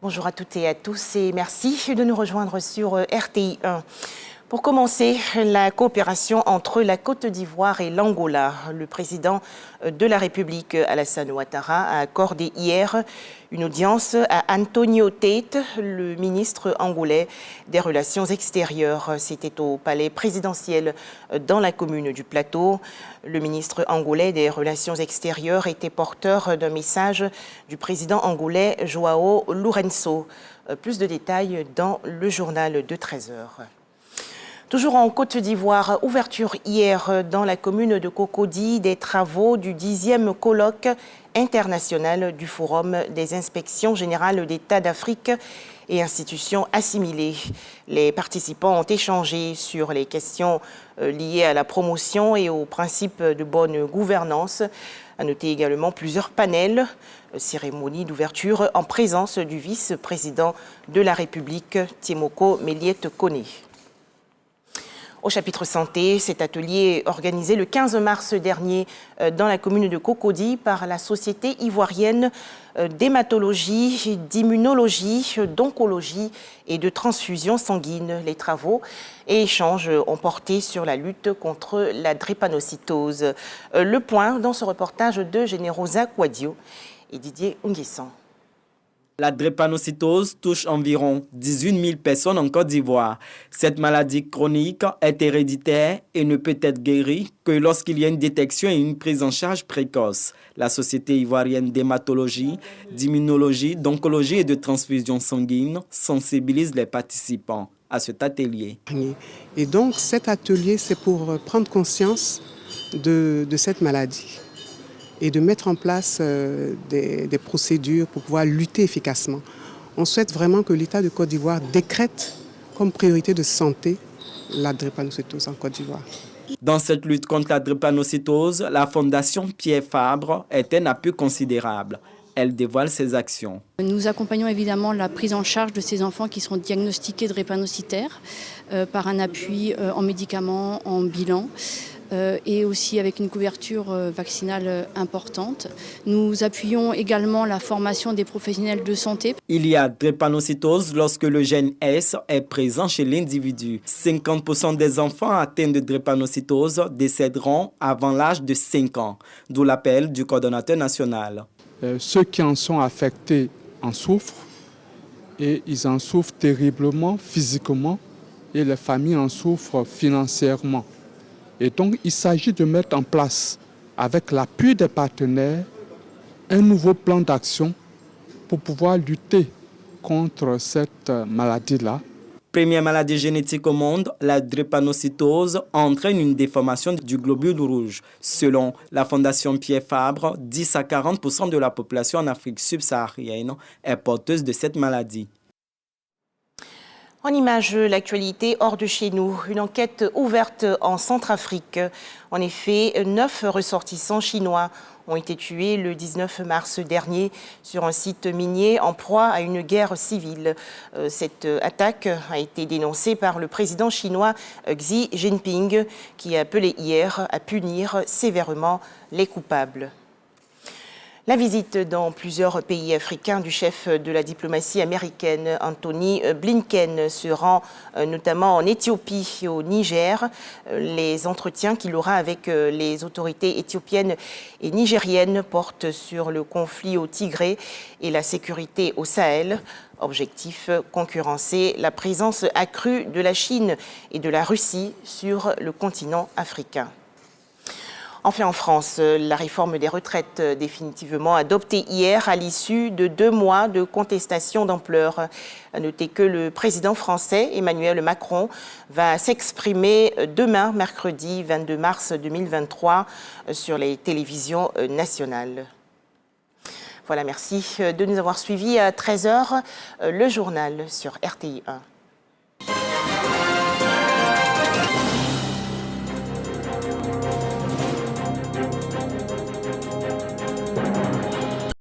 Bonjour à toutes et à tous et merci de nous rejoindre sur RTI 1. Pour commencer, la coopération entre la Côte d'Ivoire et l'Angola. Le président de la République, Alassane Ouattara, a accordé hier une audience à Antonio Tate, le ministre angolais des Relations extérieures. C'était au palais présidentiel dans la commune du Plateau. Le ministre angolais des Relations extérieures était porteur d'un message du président angolais João Lourenço. Plus de détails dans le journal de 13h. Toujours en Côte d'Ivoire, ouverture hier dans la commune de Cocody des travaux du 10e colloque international du Forum des inspections générales d'État d'Afrique et institutions assimilées. Les participants ont échangé sur les questions liées à la promotion et aux principes de bonne gouvernance. À noter également plusieurs panels, cérémonie d'ouverture en présence du vice-président de la République, Tiemoko Méliette Koné. Au chapitre santé, cet atelier organisé le 15 mars dernier dans la commune de Cocody par la Société ivoirienne d'hématologie, d'immunologie, d'oncologie et de transfusion sanguine. Les travaux et échanges ont porté sur la lutte contre la drépanocytose. Le point dans ce reportage de Générosa Quadio et Didier Nguessan. La drépanocytose touche environ 18 000 personnes en Côte d'Ivoire. Cette maladie chronique est héréditaire et ne peut être guérie que lorsqu'il y a une détection et une prise en charge précoce. La Société ivoirienne d'hématologie, d'immunologie, d'oncologie et de transfusion sanguine sensibilise les participants à cet atelier. Et donc cet atelier, c'est pour prendre conscience de cette maladie et de mettre en place des procédures pour pouvoir lutter efficacement. On souhaite vraiment que l'État de Côte d'Ivoire décrète comme priorité de santé la drépanocytose en Côte d'Ivoire. Dans cette lutte contre la drépanocytose, la Fondation Pierre Fabre est un appui considérable. Elle dévoile ses actions. Nous accompagnons évidemment la prise en charge de ces enfants qui sont diagnostiqués drépanocytaires par un appui en médicaments, en bilan. Et aussi avec une couverture vaccinale importante. Nous appuyons également la formation des professionnels de santé. Il y a drépanocytose lorsque le gène S est présent chez l'individu. 50% des enfants atteints de drépanocytose décéderont avant l'âge de 5 ans, d'où l'appel du coordonnateur national. Ceux qui en sont affectés en souffrent et ils en souffrent terriblement physiquement et les familles en souffrent financièrement. Et donc, il s'agit de mettre en place, avec l'appui des partenaires, un nouveau plan d'action pour pouvoir lutter contre cette maladie-là. Première maladie génétique au monde, la drépanocytose entraîne une déformation du globule rouge. Selon la Fondation Pierre Fabre, 10 à 40% de la population en Afrique subsaharienne est porteuse de cette maladie. En image, l'actualité hors de chez nous. Une enquête ouverte en Centrafrique. En effet, 9 ressortissants chinois ont été tués le 19 mars dernier sur un site minier en proie à une guerre civile. Cette attaque a été dénoncée par le président chinois Xi Jinping, qui a appelé hier à punir sévèrement les coupables. La visite dans plusieurs pays africains du chef de la diplomatie américaine, Anthony Blinken, se rend notamment en Éthiopie et au Niger. Les entretiens qu'il aura avec les autorités éthiopiennes et nigériennes portent sur le conflit au Tigré et la sécurité au Sahel. Objectif, concurrencer la présence accrue de la Chine et de la Russie sur le continent africain. Enfin, en France, la réforme des retraites définitivement adoptée hier à l'issue de 2 mois de contestation d'ampleur. À noter que le président français, Emmanuel Macron, va s'exprimer demain, mercredi 22 mars 2023, sur les télévisions nationales. Voilà, merci de nous avoir suivis à 13h, le journal sur RTI 1.